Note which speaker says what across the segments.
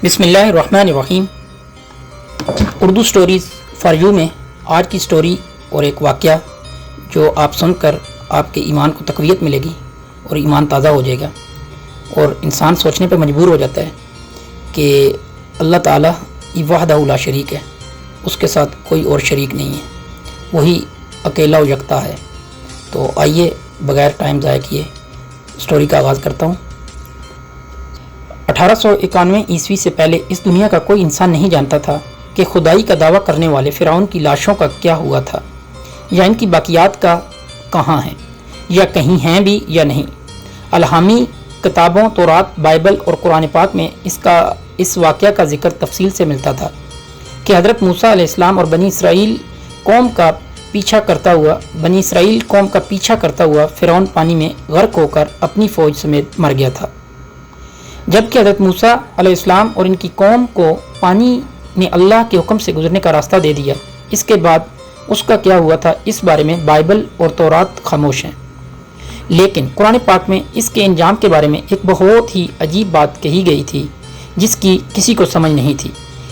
Speaker 1: بسم اللہ الرحمن الرحیم۔ اردو سٹوریز فار یو میں آج کی سٹوری اور ایک واقعہ جو آپ سن کر آپ کے ایمان کو تقویت ملے گی اور ایمان تازہ ہو جائے گا، اور انسان سوچنے پہ مجبور ہو جاتا ہے کہ اللہ تعالیٰ وحدہ لا شریک ہے، اس کے ساتھ کوئی اور شریک نہیں ہے، وہی اکیلا و یکتا ہے۔ تو آئیے بغیر ٹائم ضائع کیے سٹوری کا آغاز کرتا ہوں۔ 1891 عیسوی سے پہلے اس دنیا کا کوئی انسان نہیں جانتا تھا کہ خدائی کا دعویٰ کرنے والے فرعون کی لاشوں کا کیا ہوا تھا، یا ان کی باقیات کا کہاں ہیں، یا کہیں ہیں بھی یا نہیں۔ الہامی کتابوں تورات، بائبل اور قرآن پاک میں اس واقعہ کا ذکر تفصیل سے ملتا تھا کہ حضرت موسیٰ علیہ السلام اور بنی اسرائیل قوم کا پیچھا کرتا ہوا فرعون پانی میں غرق ہو کر اپنی فوج سمیت مر گیا تھا، جبکہ حضرت موسیٰ علیہ السلام اور ان کی قوم کو پانی نے اللہ کے حکم سے گزرنے کا راستہ دے دیا۔ اس کے بعد اس کا کیا ہوا تھا اس بارے میں بائبل اور تورات خاموش ہیں، لیکن قرآن پاک میں اس کے انجام کے بارے میں ایک بہت ہی عجیب بات کہی گئی تھی جس کی کسی کو سمجھ نہیں تھی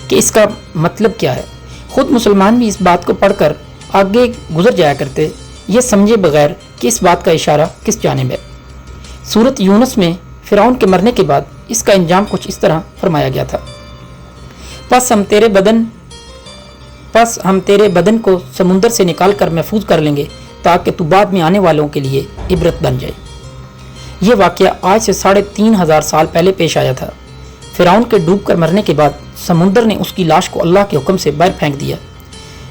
Speaker 1: کہ اس کا مطلب کیا ہے۔ خود مسلمان بھی اس بات کو پڑھ کر آگے گزر جایا کرتے، یہ سمجھے بغیر کہ اس بات کا اشارہ کس جانب ہے۔ سورۃ یونس میں فرعون کے مرنے کے بعد اس کا انجام کچھ اس طرح فرمایا گیا تھا: پس ہم تیرے بدن کو سمندر سے نکال کر محفوظ کر لیں گے تاکہ تو بعد میں آنے والوں کے لیے عبرت بن جائے۔ یہ واقعہ آج سے 3500 سال پہلے پیش آیا تھا۔ فرعون کے ڈوب کر مرنے کے بعد سمندر نے اس کی لاش کو اللہ کے حکم سے باہر پھینک دیا،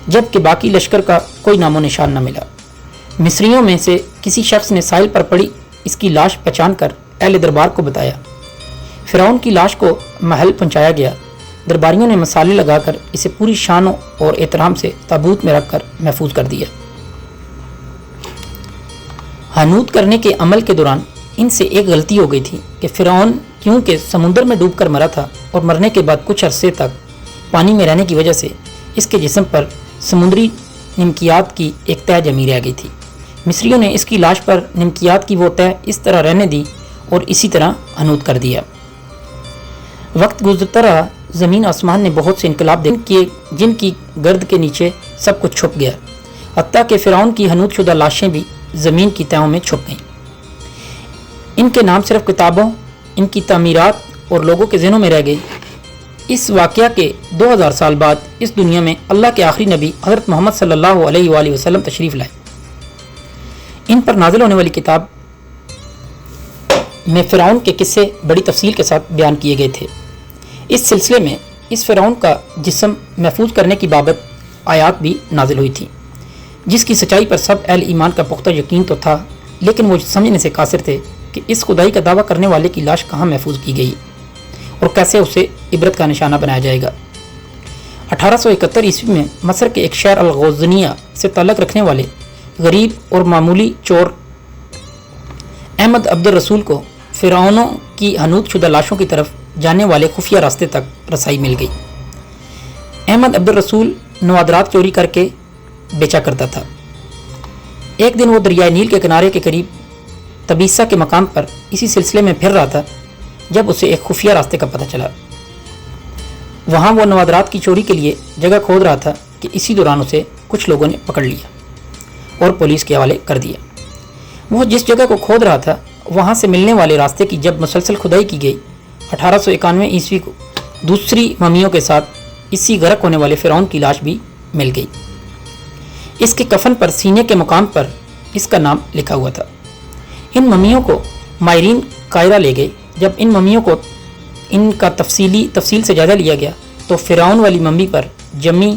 Speaker 1: جبکہ باقی لشکر کا کوئی نام و نشان نہ ملا۔ مصریوں میں سے کسی شخص نے ساحل پر پڑی اس کی لاش پہچان کر اہل دربار کو بتایا۔ فرعون کی لاش کو محل پہنچایا گیا۔ درباریوں نے مسالے لگا کر اسے پوری شان اور احترام سے تابوت میں رکھ کر محفوظ کر دیا۔ حنوط کرنے کے عمل کے دوران ان سے ایک غلطی ہو گئی تھی کہ فرعون کیونکہ سمندر میں ڈوب کر مرا تھا اور مرنے کے بعد کچھ عرصے تک پانی میں رہنے کی وجہ سے اس کے جسم پر سمندری نمکیات کی ایک تہ جمی رہ گئی تھی۔ مصریوں نے اس کی لاش پر نمکیات کی وہ تہ اس طرح رہنے دی اور اسی طرح حنوط کر دیا۔ وقت گزرتا رہا، زمین آسمان نے بہت سے انقلاب دیکھے جن کی گرد کے نیچے سب کچھ چھپ گیا، حتیٰ کہ فرعون کی حنوط شدہ لاشیں بھی زمین کی تہوں میں چھپ گئیں۔ ان کے نام صرف کتابوں، ان کی تعمیرات اور لوگوں کے ذہنوں میں رہ گئی۔ اس واقعہ کے 2000 سال بعد اس دنیا میں اللہ کے آخری نبی حضرت محمد صلی اللہ علیہ وآلہ وسلم تشریف لائے۔ ان پر نازل ہونے والی کتاب میں فرعون کے قصے بڑی تفصیل کے ساتھ بیان کیے گئے تھے۔ اس سلسلے میں اس فرعون کا جسم محفوظ کرنے کی بابت آیات بھی نازل ہوئی تھی، جس کی سچائی پر سب اہل ایمان کا پختہ یقین تو تھا، لیکن وہ سمجھنے سے قاصر تھے کہ اس خدائی کا دعویٰ کرنے والے کی لاش کہاں محفوظ کی گئی اور کیسے اسے عبرت کا نشانہ بنایا جائے گا۔ 1871 عیسوی میں مصر کے ایک شہر الغوزنیہ سے تعلق رکھنے والے غریب اور معمولی چور احمد عبد الرسول کو فرعونوں کی حنوط شدہ لاشوں کی طرف جانے والے خفیہ راستے تک رسائی مل گئی۔ احمد عبد الرسول نوادرات چوری کر کے بیچا کرتا تھا۔ ایک دن وہ دریائے نیل کے کنارے کے قریب تبیسہ کے مقام پر اسی سلسلے میں پھر رہا تھا جب اسے ایک خفیہ راستے کا پتہ چلا۔ وہاں وہ نوادرات کی چوری کے لیے جگہ کھود رہا تھا کہ اسی دوران اسے کچھ لوگوں نے پکڑ لیا اور پولیس کے حوالے کر دیا۔ وہ جس جگہ کو کھود رہا تھا وہاں سے ملنے والے راستے کی جب مسلسل کھدائی کی گئی، 1891 عیسوی کو دوسری ممیوں کے ساتھ اسی غرق ہونے والے فرعون کی لاش بھی مل گئی۔ اس کے کفن پر سینے کے مقام پر اس کا نام لکھا ہوا تھا۔ ان ممیوں کو ماہرین قاہرہ لے گئے۔ جب ان ممیوں کو ان کا تفصیل سے جائزہ لیا گیا تو فرعون والی ممی پر جمی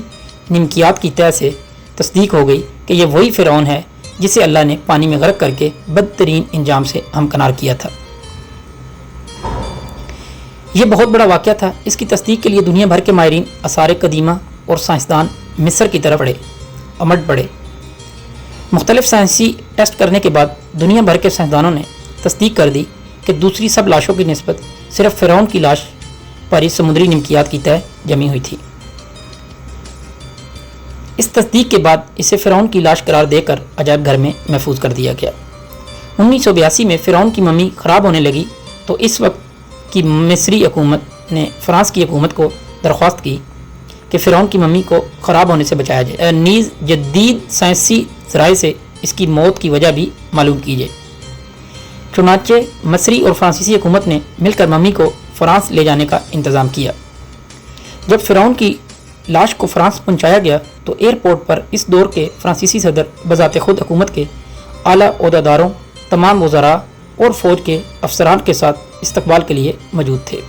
Speaker 1: نمکیات کی تہ سے تصدیق ہو گئی کہ یہ وہی فرعون ہے جسے اللہ نے پانی میں غرق کر کے بدترین انجام سے ہمکنار کیا تھا۔ یہ بہت بڑا واقعہ تھا۔ اس کی تصدیق کے لیے دنیا بھر کے ماہرین، آثار قدیمہ اور سائنسدان مصر کی طرف امٹ پڑے۔ مختلف سائنسی ٹیسٹ کرنے کے بعد دنیا بھر کے سائنسدانوں نے تصدیق کر دی کہ دوسری سب لاشوں کی نسبت صرف فرعون کی لاش پر ہی سمندری نمکیات کی تہ جمی ہوئی تھی۔ اس تصدیق کے بعد اسے فرعون کی لاش قرار دے کر عجائب گھر میں محفوظ کر دیا گیا۔ 1982 میں فرعون کی ممی خراب ہونے لگی تو اس وقت کی مصری حکومت نے فرانس کی حکومت کو درخواست کی کہ فرعون کی ممی کو خراب ہونے سے بچایا جائے، نیز جدید سائنسی ذرائع سے اس کی موت کی وجہ بھی معلوم کی جائے۔ چنانچہ مصری اور فرانسیسی حکومت نے مل کر ممی کو فرانس لے جانے کا انتظام کیا۔ جب فرعون کی لاش کو فرانس پہنچایا گیا تو ایئرپورٹ پر اس دور کے فرانسیسی صدر بذات خود حکومت کے اعلیٰ عہدیداروں، تمام وزراء اور فوج کے افسران کے ساتھ استقبال کے لیے موجود تھے۔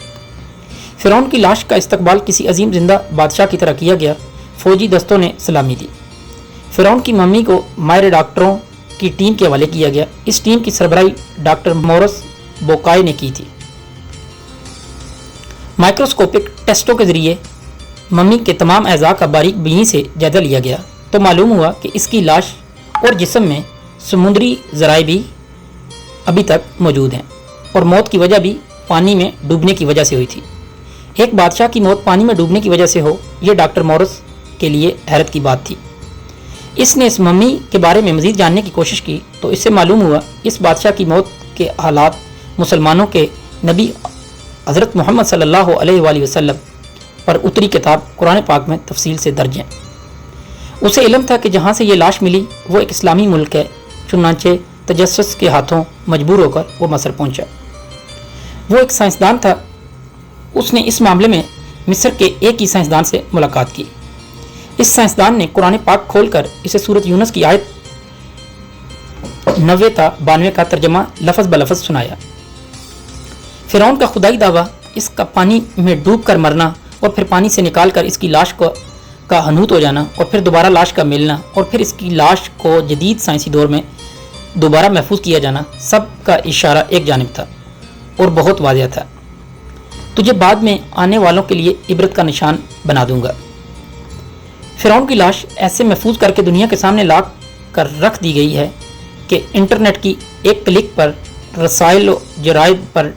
Speaker 1: فرعون کی لاش کا استقبال کسی عظیم زندہ بادشاہ کی طرح کیا گیا۔ فوجی دستوں نے سلامی دی۔ فرعون کی ممی کو ماہر ڈاکٹروں کی ٹیم کے حوالے کیا گیا۔ اس ٹیم کی سربراہی ڈاکٹر مورس بوکائے نے کی تھی۔ مائکروسکوپک ٹیسٹوں کے ذریعے ممی کے تمام اعضاء کا باریک بینی سے جائزہ لیا گیا تو معلوم ہوا کہ اس کی لاش اور جسم میں سمندری ذرائع بھی ابھی تک موجود ہیں اور موت کی وجہ بھی پانی میں ڈوبنے کی وجہ سے ہوئی تھی۔ ایک بادشاہ کی موت پانی میں ڈوبنے کی وجہ سے ہو، یہ ڈاکٹر مورس کے لیے حیرت کی بات تھی۔ اس نے اس ممی کے بارے میں مزید جاننے کی کوشش کی تو اس سے معلوم ہوا اس بادشاہ کی موت کے حالات مسلمانوں کے نبی حضرت محمد صلی اللہ علیہ وآلہ وسلم پر اتری کتاب قرآن پاک میں تفصیل سے درج ہیں۔ اسے علم تھا کہ جہاں سے یہ لاش ملی وہ ایک اسلامی ملک ہے، چنانچہ تجسس کے ہاتھوں مجبور ہو کر وہ مصر پہنچا۔ وہ ایک سائنسدان تھا۔ اس نے اس معاملے میں مصر کے ایک ہی سائنسدان سے ملاقات کی۔ اس سائنسدان نے قرآن پاک کھول کر اسے سورۃ یونس کی آیت 90 تا 92 کا ترجمہ لفظ بلفظ سنایا۔ فرعون کا خدائی دعویٰ، اس کا پانی میں ڈوب کر مرنا اور پھر پانی سے نکال کر اس کی لاش کا حنوط ہو جانا اور پھر دوبارہ لاش کا ملنا اور پھر اس کی لاش کو جدید سائنسی دور میں دوبارہ محفوظ کیا جانا، سب کا اشارہ ایک جانب تھا اور بہت واضح تھا۔ تجھے بعد میں آنے والوں کے لیے عبرت کا نشان بنا دوں گا۔ فرعون کی لاش ایسے محفوظ کر کے دنیا کے سامنے لا کر رکھ دی گئی ہے کہ انٹرنیٹ کی ایک کلک پر، رسائل و جرائد پر،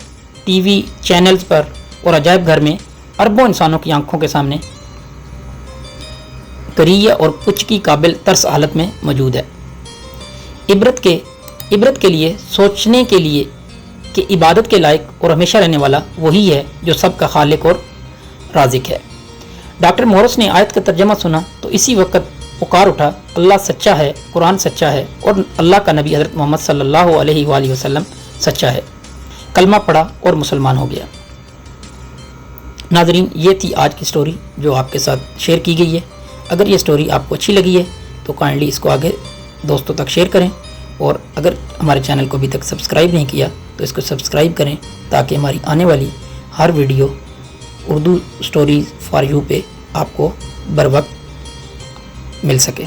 Speaker 1: ٹی وی چینلز پر اور عجائب گھر میں اربوں انسانوں کی آنکھوں کے سامنے کریہ اور پچ کی قابل ترس حالت میں موجود ہے۔ عبرت کے لیے، سوچنے کے لیے کہ عبادت کے لائق اور ہمیشہ رہنے والا وہی ہے جو سب کا خالق اور رازق ہے۔ ڈاکٹر مورس نے آیت کا ترجمہ سنا تو اسی وقت پکار اٹھا، اللہ سچا ہے، قرآن سچا ہے اور اللہ کا نبی حضرت محمد صلی اللہ علیہ وآلہ وسلم سچا ہے۔ کلمہ پڑھا اور مسلمان ہو گیا۔ ناظرین، یہ تھی آج کی سٹوری جو آپ کے ساتھ شیئر کی گئی ہے۔ اگر یہ سٹوری آپ کو اچھی لگی ہے تو کائنڈلی اس کو آگے دوستوں تک شیئر کریں، اور اگر ہمارے چینل کو ابھی تک سبسکرائب نہیں کیا تو اس کو سبسکرائب کریں تاکہ ہماری آنے والی ہر video Urdu stories for you پہ آپ کو بر وقت مل سکے۔